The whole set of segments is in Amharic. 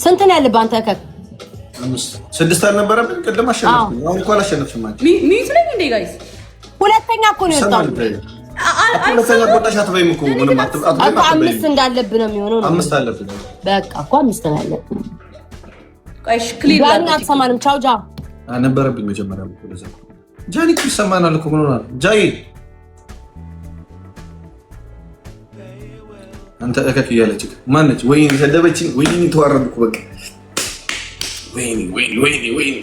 ስንት ነው ያለብህ አንተ? ከክ 6 አልነበረብን? ቅድም አሸነፍኩኝ። አሁን እንኳን አላሸነፍሽም አንቺ። ሚዩት ነኝ እንዴ ጋይስ? ሁለተኛ እኮ ነው የወጣው። ሁለተኛ ቆጣሽ አትበይም እኮ ምንም አትበይም። 5 እንዳለብህ ነው የሚሆነው። 5 አለብህ። በቃ እኮ 5 ነው ያለብህ። ቆይሽ ክሊር ጋር አትሰማንም። ቻው ጃ ነበረብኝ መጀመሪያ እኮ ለዛ ጃኒ እኮ ይሰማናል እኮ ምን ሆናል? ጃይ አንተ እከክ እያለች ማነች? ወይኔ ሰደበችኝ፣ ወይኔ ተዋረድኩ። በቃ ወይኔ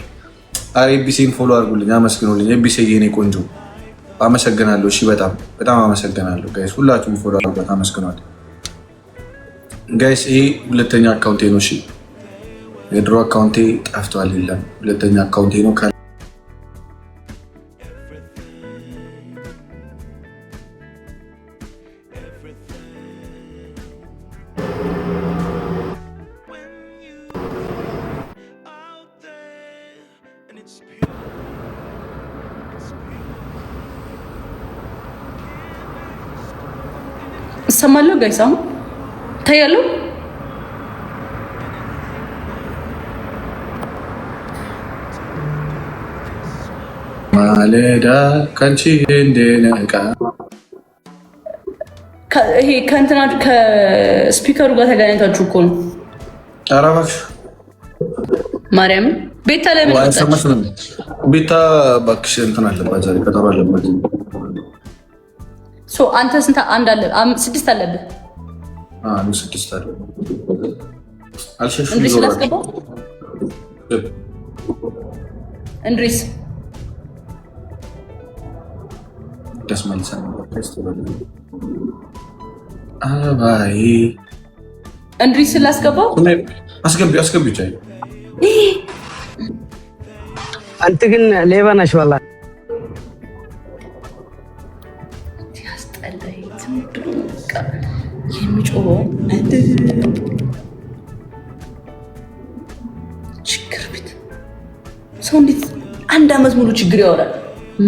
አሬ ኤቢሲን ፎሎ አድርጉልኝ፣ አመስግኑልኝ። ኤቢሲ የኔ ቆንጆ አመሰግናለሁ። እሺ በጣም አመሰግናለሁ ጋይስ፣ ሁላችሁም ፎሎ አድርጉት፣ አመስግኗት ጋይስ። ይሄ ሁለተኛ አካውንቴ ነው። እሺ የድሮ አካውንቴ ጠፍቷል፣ የለም። ሁለተኛ አካውንቴ ነው። ሰማለሁ ጋይስ፣ አሁን ታያለሁ። ማለዳ ካንቺ እንደነቃ ይሄ ከእንትና ከስፒከሩ ጋር ተገናኝታችሁ እኮ ነው። ኧረ እባክሽ ማርያም ቤታ ለምን ወጣች? ቤታ እባክሽ እንትን አለባት ዛሬ ቀጠሮ አለባት። አንተ ስንት አንድ አለ? 6 አለብህ። 6 አለ። አልሸሽም እንድሪስ ላስገባው። እንድሪስ ደስ መልሰን አባይ እንድሪስ ላስገባው። አስገቢ ቻይ አንተ ግን ሌባ ነሽ ወላሂ። የሚጮኸው ችግር ቤት ሰው እንዴት 1 ዓመት ሙሉ ችግር ያወራል?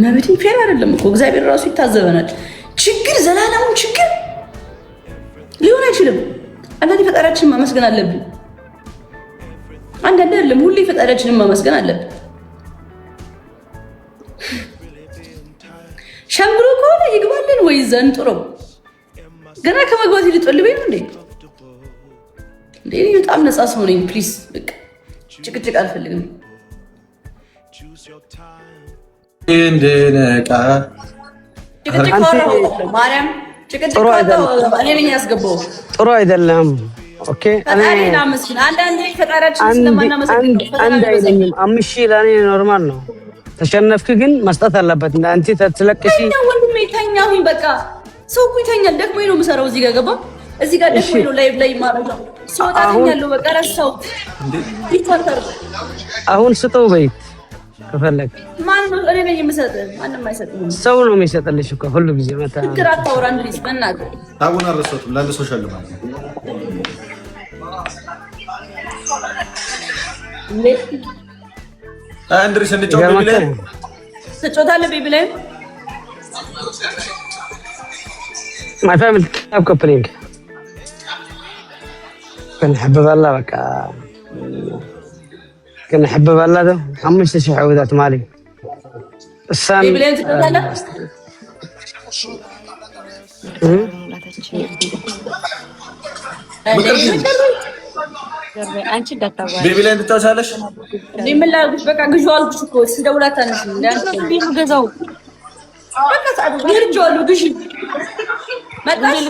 መብትን ፌር አይደለም እኮ እግዚአብሔር ራሱ ይታዘበናል። ችግር ዘላለሙን ችግር ሊሆን አይችልም። አንዳንዴ ፈጣሪያችንን ማመስገን አለብን። አንዳንዴ አይደለም ሁሌ ፈጣሪያችንን ማመስገን አለብን። ሸምብሮ ከሆነ ይግባልን ወይ ዘንጥሮ ገና ከመግባት ይልጥልበኝ ነው እንዴ? እኔ በጣም ነፃ ሰው ነኝ። ፕሊዝ በቃ ጭቅጭቅ አልፈልግም። እንደነቃ ጭቅጭቅ ማርያም ጭቅጭቅ እኔ ነኝ ያስገባው። ጥሩ አይደለም። ኦኬ ፈጣሪና መስኪን አንዳንዴ ፈጣሪያችን ስለማናመሰግን አንድ አይደለም። 5000 ለኔ ኖርማል ነው። ተሸነፍክ ግን መስጠት አለበት። አንተ ተትለቅሺ ወንድሜ ተኛሁኝ በቃ ሰው እኮ ይተኛል። ደክሞኝ ነው የምሰራው። እዚህ ጋር ገባ፣ እዚህ ጋር ደክሞኝ ነው ላይቭ ላይ ማረጋው። ሰው ታኛለው በቃ ረሳው። ይፈጠር አሁን ስጠው በይ ከፈለክ። ማን ነው እኔ ነኝ የምሰጥህ? ማንንም አይሰጥም። ሰው ነው የሚሰጥልሽ እኮ ሁሉ ጊዜ መታ ትክራ ታውራ እንድሪስ በእናትህ አሁን አረሳሁትም ላለ ሶሻል ማለት እንድሪስ እንጫወት ቢብለን ትጫወታለህ ቢብለን My family have coupling. كنحب الله بقى. كنحب الله ده 5000 عودات مالي. السام. بيبلين تتكلم؟ بيبلين تتوسالش؟ دي من لا بقى جوال بشكو سندولات أنا سندان بيم جزاو. بقى سعدو غير جوال وجشي. متاش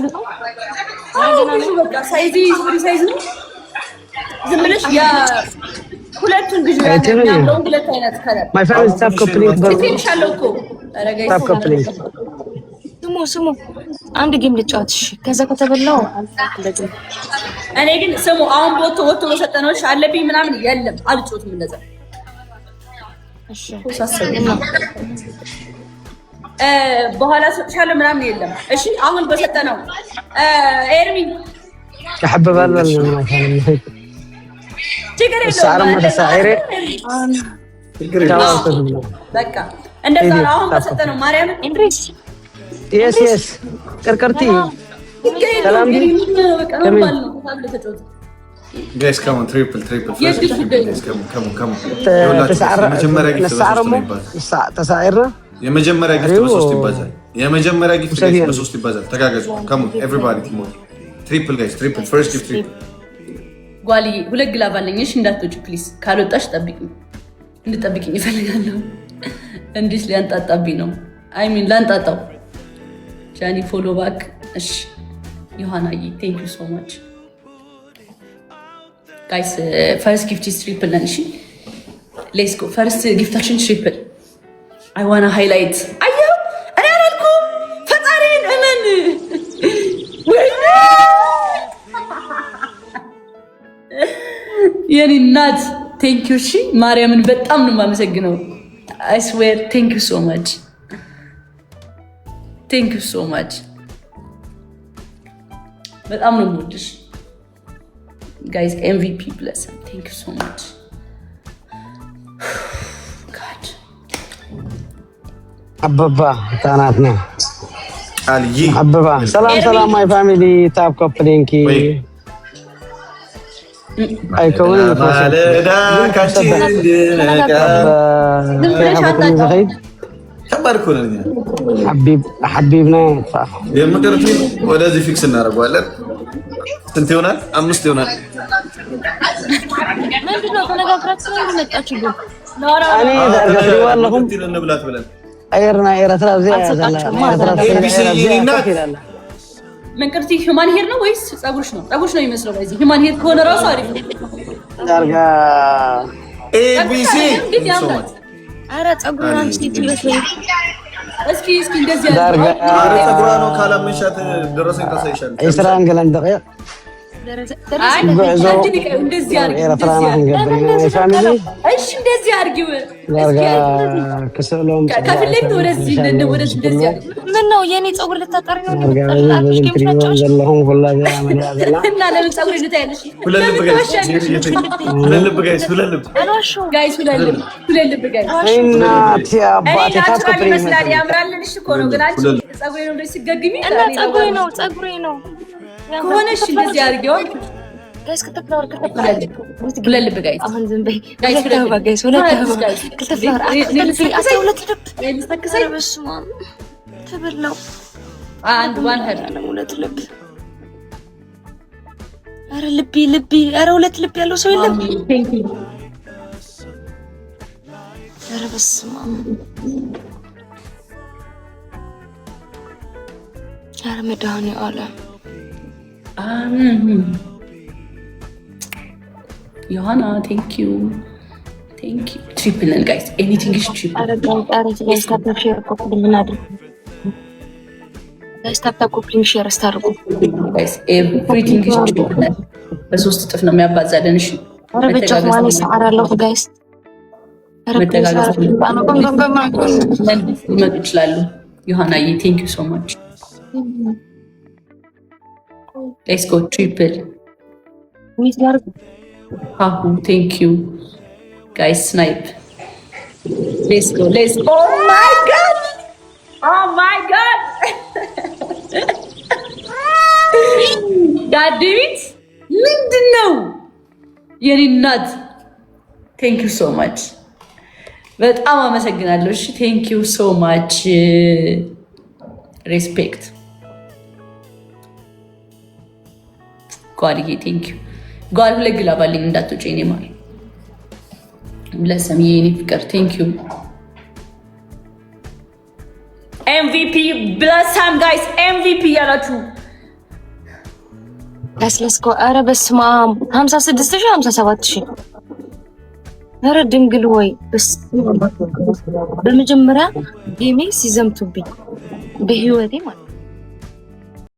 بقى سايزي سوري سايزي زملش يا ሁለቱን ግዢ ያለው ሁለት አይነት ከለር ማይ ፋሚሊ ስታፍ ኮምፕሊት በፊት ሻለውኮ አረጋይ ስታፍ ኮምፕሊት ስሙ አንድ ጌም ልጫወት። እሺ ከዛ ከተበላው እኔ ግን ስሙ አሁን ወጥቶ በሰጠነው አለብኝ ምናምን የለም አልጮትም እንደዛ። እሺ በኋላ ሰጥሻለሁ ምናምን የለም። እሺ አሁን በሰጠነው ኤርሚ ተሐበብ አለ ችግር የለውም። በቃ እንደዛ አሁን በሰጠነው ማርያም እንድሪስ ቅርቅርቲ ሰላም በቃ ኖርማል ነው። Guys, come on, triple. Yes, First triple. guys, come on. የመጀመሪያ ጊፍት በሶስት ነው ይባዛል። ተሳዕረ የመጀመሪያ ጊፍት በሶስት ይባዛል። የመጀመሪያ ጊፍት በሶስት ይባዛል። ተጋገዙ። come on, everybody team up. Triple guys, triple. First gift triple. ጓሊ ሁለት ግላብ አለኝ። እሺ እንዳትወጪ ፕሊዝ። ካልወጣሽ ጠብቂኝ፣ እንድጠብቂኝ እፈልጋለሁ። እንዲስ ሊያንጣጣብኝ ነው። አይ ሚን ላንጣጣው። ጃኒ ፎሎ ባክ። እሺ ዮሐናዬ ቴንክ ዩ ሶ ማች ጋይስ። ፈርስት ጊፍት ኢዝ ትሪፕል ነን። እሺ ሌትስ ጎ። ፈርስት ጊፍታችን ትሪፕል። አይ ዋና ሃይላይት። አየሁ እኔ አላልኩም። ፈጣሪን እመን። የኔ እናት ቴንክ ዩ። እሺ ማርያምን በጣም ነው የማመሰግነው። አይ ስዌር ቴንክ ዩ ሶ ማች ቴንክ ዩ ሶ ማች። በጣም ነው የምወድሽ ጋይስ። ኤምቪፒ ብለስ ቴንክ ዩ ሶ ማች ጋድ። አበባ ታናት ነው አልይ አበባ። ሰላም ማይ ፋሚሊ ታፕ ኮፕሊንኪ አይከውን ማለዳ ካቺን እንደነቃ ከባድ እኮ ነው። ሐቢብና የምቀርቱ ወደዚህ ፊክስ እናደርገዋለን። ስንት ይሆናል? 5 ይሆናል። ምንድነው ተነጋግራችሁ ነው የመጣችሁ? ግን እኔ ዳርጋት ይዋለሁም እንብላት ብለን አይርና ኤርትራ እዚህ ያዛላ መንቀርቲ ሂውማን ሄር ነው ወይስ ጸጉርሽ ነው? ጸጉርሽ ነው የሚመስለው። በዚህ ሂውማን ሄር ከሆነ ራሱ አሪፍ ነው። ዳርጋ ኤቢሲ አረ ጸጉሯን አንቺ ትልበይ። እስኪ እንደዚህ ዳርጋ አረ ጸጉሯ ነው ካላመሻት ደረሰኝ ታሳይሻል። እስራን ገለን ደቂቅ አይ እንደዚህ አርጊ። ኤርትራ ማን ገበና ፋሚሊ እሺ እንደዚህ አርጊው። ዳርጋ ከሰሎም ከፍለክ ወደዚህ እንደዚህ አርጊ። ምን ነው የኔ ጸጉር ልታጠሪ ነው? ዘለሁም ሁላጋ ማዲያዘላ እና ለምን ጸጉር ልታያለሽ? ሁለት ልብ ጋይስ እና ቲያባቴ ታስከፍሪ ይመስላል። ያምራልልሽ እኮ ነው። ግን አንቺ ጸጉሬ ነው እንደዚህ ሲገግሚ እና ጸጉሬ ነው ከሆነሽ እንደዚህ አድርጊው ጋይስ። ከተፍላወር ሁለት ልብ ጋይስ። አሁን ዝም በይ ጋይስ። ከተፍላወር ተበላው አንድ ዋን ሄድ ሁለት ልብ። አረ ልቢ አረ ሁለት ልብ ያለው ሰው የለም። አረ በስመ አብ። አረ መድኃኒዓለም ዮሐና ቴንክ ዩ ትሪፕል ነን ጋይስ። ኤኒቲንግ ኢዝ ትሪፕል። አረ ጋይስ ታፕታፕ ሼር ኮፕሊንግ እናድርግ ጋይስ። ታፕታፕ ኮፕሊንግ ሼር አስታርጉ ጋይስ። ኤቭሪቲንግ ኢዝ ትሪፕል ነን። በሶስት እጥፍ ነው የሚያባዛልን። እሺ አረ በጫፍ ማለት ሰዓራለሁ ጋይስ። አረ መተጋገዝ ሊመጡ ይችላሉ። ዮሐናዬ ቴንክ ዩ ሶ ማች። ሌትስ ጎ ትሪፕል አሁ ቴንክ ዩ ጋይስ። ስናይፕ ሌትስ ጎ ኦ ማይ ጋድ ዳዲት ምንድን ነው የኔ እናት? ቴንክ ዩ ሶ ማች በጣም አመሰግናለሁ። እሺ ቴንክ ዩ ሶ ማች ሬስፔክት ጓልዬ ቴንክ ዩ ጓል። ሁለት ግላብ አለኝ እንዳትወጪ የኔ ማር። ለሰምዬ የኔ ፍቅር ቴንክ ዩ ኤምቪፒ ብለሳም ጋይስ። ኤምቪፒ ያላችሁ ለስለስኮ አረ በስመ አብ 56000 57000 አረ ድንግል ወይ በመጀመሪያ ጌሜ ሲዘምቱብኝ በህይወቴ ማለት